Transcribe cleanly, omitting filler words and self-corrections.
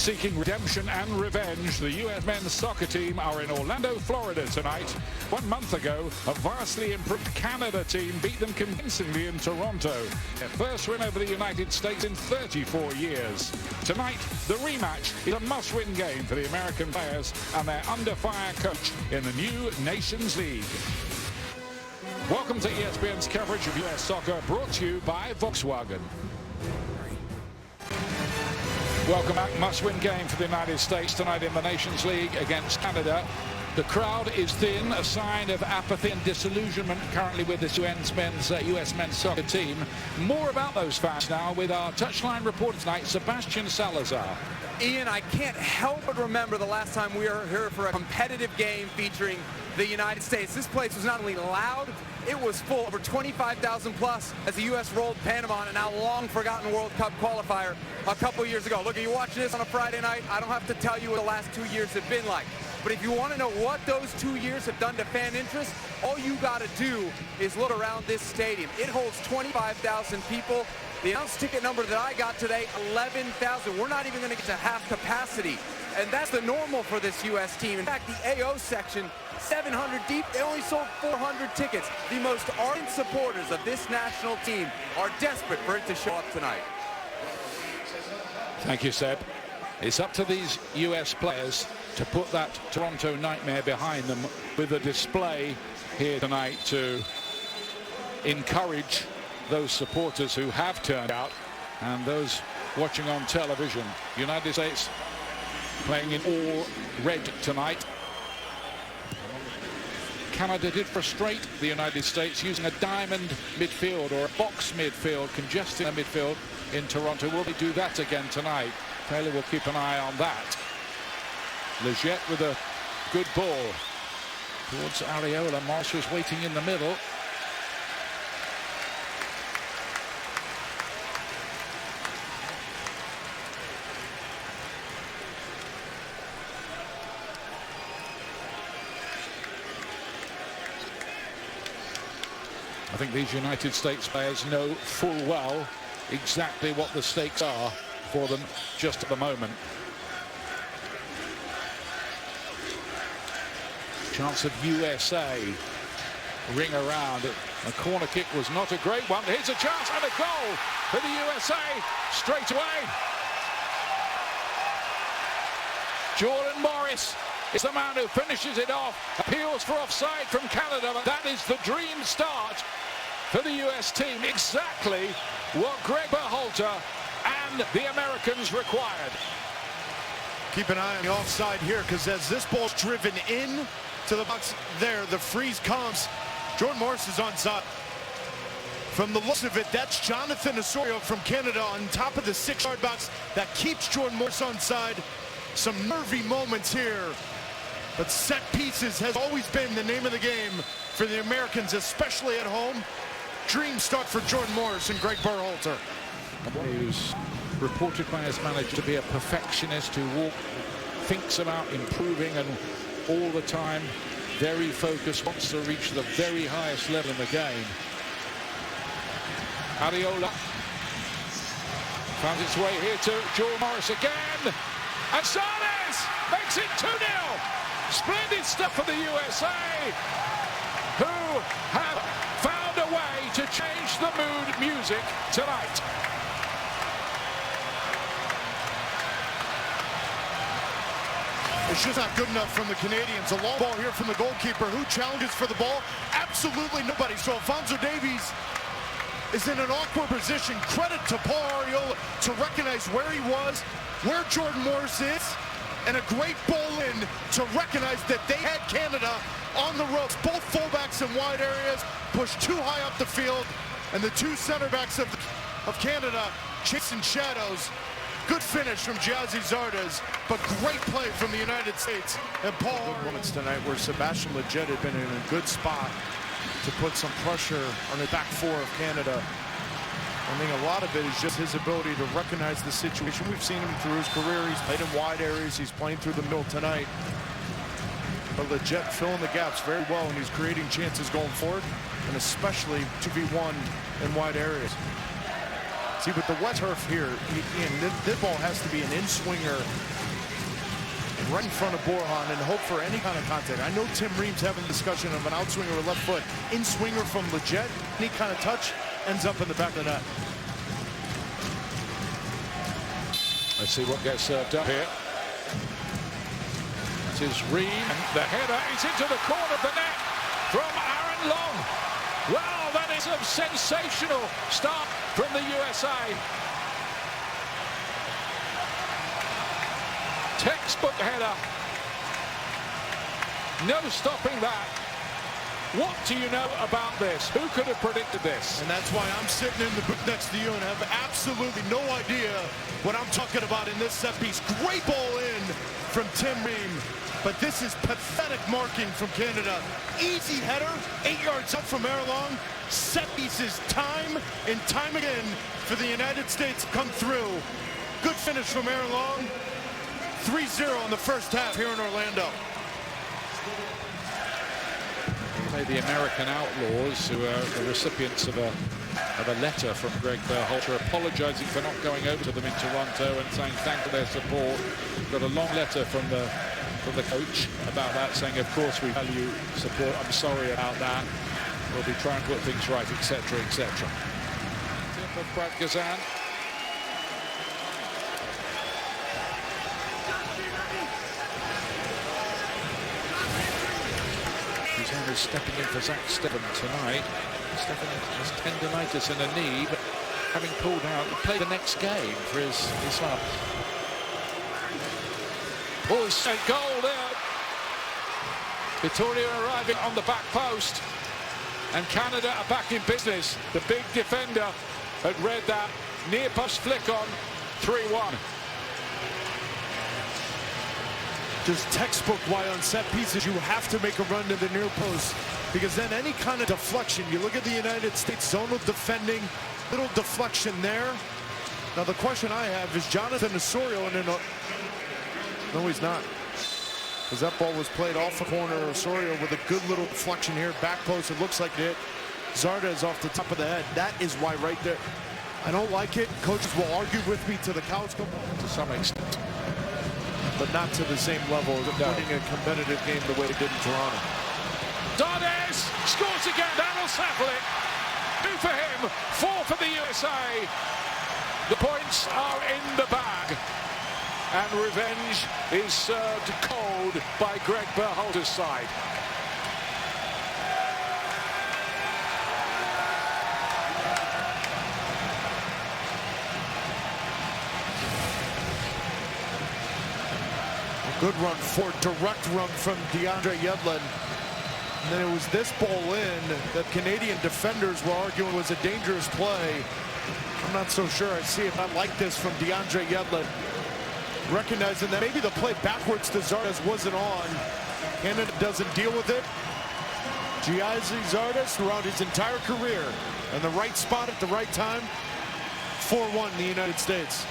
Seeking redemption and revenge, the US men's soccer team are in Orlando, Florida tonight. 1 month ago, a vastly improved Canada team beat them convincingly in Toronto. Their first win over the United States in 34 years. Tonight, the rematch is a must-win game for the American players and their under-fire coach in the new Nations League. Welcome to ESPN's coverage of US soccer, brought to you by Volkswagen. Welcome back. Must-win game for the United States tonight in the Nations League against Canada. The crowd is thin, a sign of apathy and disillusionment currently with this US men's soccer team. More about those fans now with our touchline reporter tonight, Sebastian Salazar. Ian, I can't help but remember the last time we were here for a competitive game featuring the United States. This place was not only loud, it was full, over 25,000 plus as the U.S. rolled Panama in a now long-forgotten World Cup qualifier a couple years ago. Look, you're watching this on a Friday night. I don't have to tell you what the last 2 years have been like. But if you want to know what those 2 years have done to fan interest, all you got to do is look around this stadium. It holds 25,000 people. The announced ticket number that I got today, 11,000. We're not even going to get to half capacity. And that's the normal for this U.S. team. In fact, the AO section, 700 deep, they only sold 400 tickets. The most ardent supporters of this national team are desperate for it to show up tonight. Thank you, Seb. It's up to these US players to put that Toronto nightmare behind them with a display here tonight to encourage those supporters who have turned out and those watching on television. United States playing in all red tonight. Canada did frustrate the United States using a diamond midfield or a box midfield, congesting the midfield in Toronto. Will they do that again tonight? Taylor will keep an eye on that. Leggett with a good ball towards Areola. Morris was waiting in the middle. I think these United States players know full well exactly what the stakes are for them just at the moment. Chance of USA ring around. A corner kick was not a great one. Here's a chance and a goal for the USA straight away. Jordan Morris is the man who finishes it off. Appeals for offside from Canada, but that is the dream start for the US team. Exactly what Greg Berhalter and the Americans required. Keep an eye on the offside here, because as this ball's driven in to the box there, the freeze comes. Jordan Morris is onside. From the looks of it, that's Jonathan Osorio from Canada on top of the 6-yard box. That keeps Jordan Morris onside. Some nervy moments here, but set pieces has always been the name of the game for the Americans, especially at home. Dream start for Jordan Morris and Greg Berhalter. Who's reported by his manager to be a perfectionist who thinks about improving and all the time very focused, wants to reach the very highest level in the game. Areola found its way here to Jordan Morris again. And Sarnes makes it 2-0. Splendid stuff for the USA, who have found a way to change the mood music tonight. It's just not good enough from the Canadians. A long ball here from the goalkeeper. Who challenges for the ball? Absolutely nobody. So Alphonso Davies is in an awkward position. Credit to Paul Areola to recognize where he was, where Jordan Morris is, and a great ball in to recognize that they had Canada on the ropes. Both fullbacks in wide areas pushed too high up the field, and the two center backs of Canada chasing shadows. Good finish from Jazzy Zardes, but great play from the United States. And Paul good moments tonight where Sebastian Leggett had been in a good spot to put some pressure on the back four of Canada. I think a lot of it is just his ability to recognize the situation. We've seen him through his career. He's played in wide areas. He's playing through the middle tonight. But Leggett filling the gaps very well, and he's creating chances going forward, and especially 2v1 in wide areas. See, with the wet turf here, Ian, this ball has to be an in-swinger right in front of Borjan and hope for any kind of contact. I know Tim Ream's having a discussion of an outswinger with left foot. In-swinger from Leggett, any kind of touch, ends up in the back of the net. Let's see what gets served up here. This is Ream. And the header is into the corner of the net from Aaron Long. Wow, that is a sensational start from the USA. Textbook header. No stopping that. What do you know about this? Who could have predicted this? And that's why I'm sitting in the booth next to you and have absolutely no idea what I'm talking about in this set piece. Great ball in from Tim Ream, but this is pathetic marking from Canada. Easy header, 8 yards up from Long. Set pieces time and time again for the United States to come through. Good finish from Long. 3-0 in the first half here in Orlando. The American Outlaws, who are the recipients of a letter from Greg Berhalter apologizing for not going over to them in Toronto and saying thanks for their support. Got a long letter from the coach about that, saying of course we value support, I'm sorry about that, we'll be trying to put things right, etc, etc. Tip of Brad Gazan. Is stepping in for Zach Steffen tonight. Steffen has tendinitis in a knee, but having pulled out, he played the next game for his club. Oh, a goal there. Vittoria arriving on the back post, and Canada are back in business. The big defender had read that near post flick on 3-1. Just textbook why on set pieces you have to make a run to the near post, because then any kind of deflection, you look at the United States zonal defending, little deflection there. Now the question I have is Jonathan Osorio, and no, he's not, because that ball was played off the corner. Osorio with a good little deflection here, back post. It looks like it. Zardes off the top of the head. That is why right there. I don't like it. Coaches will argue with me to the cows come home. To some extent, but not to the same level as winning a competitive game the way it did in Toronto. Zardes scores again. That'll settle it. 2 for him, 4 for the USA. The points are in the bag, and revenge is served cold by Greg Berhalter's side. Good run for direct run from DeAndre Yedlin. And then it was this ball in that Canadian defenders were arguing was a dangerous play. I'm not so sure I see it. I like this from DeAndre Yedlin. Recognizing that maybe the play backwards to Zardes wasn't on. Canada doesn't deal with it. Giazzi Zardes throughout his entire career in the right spot at the right time. 4-1 the United States.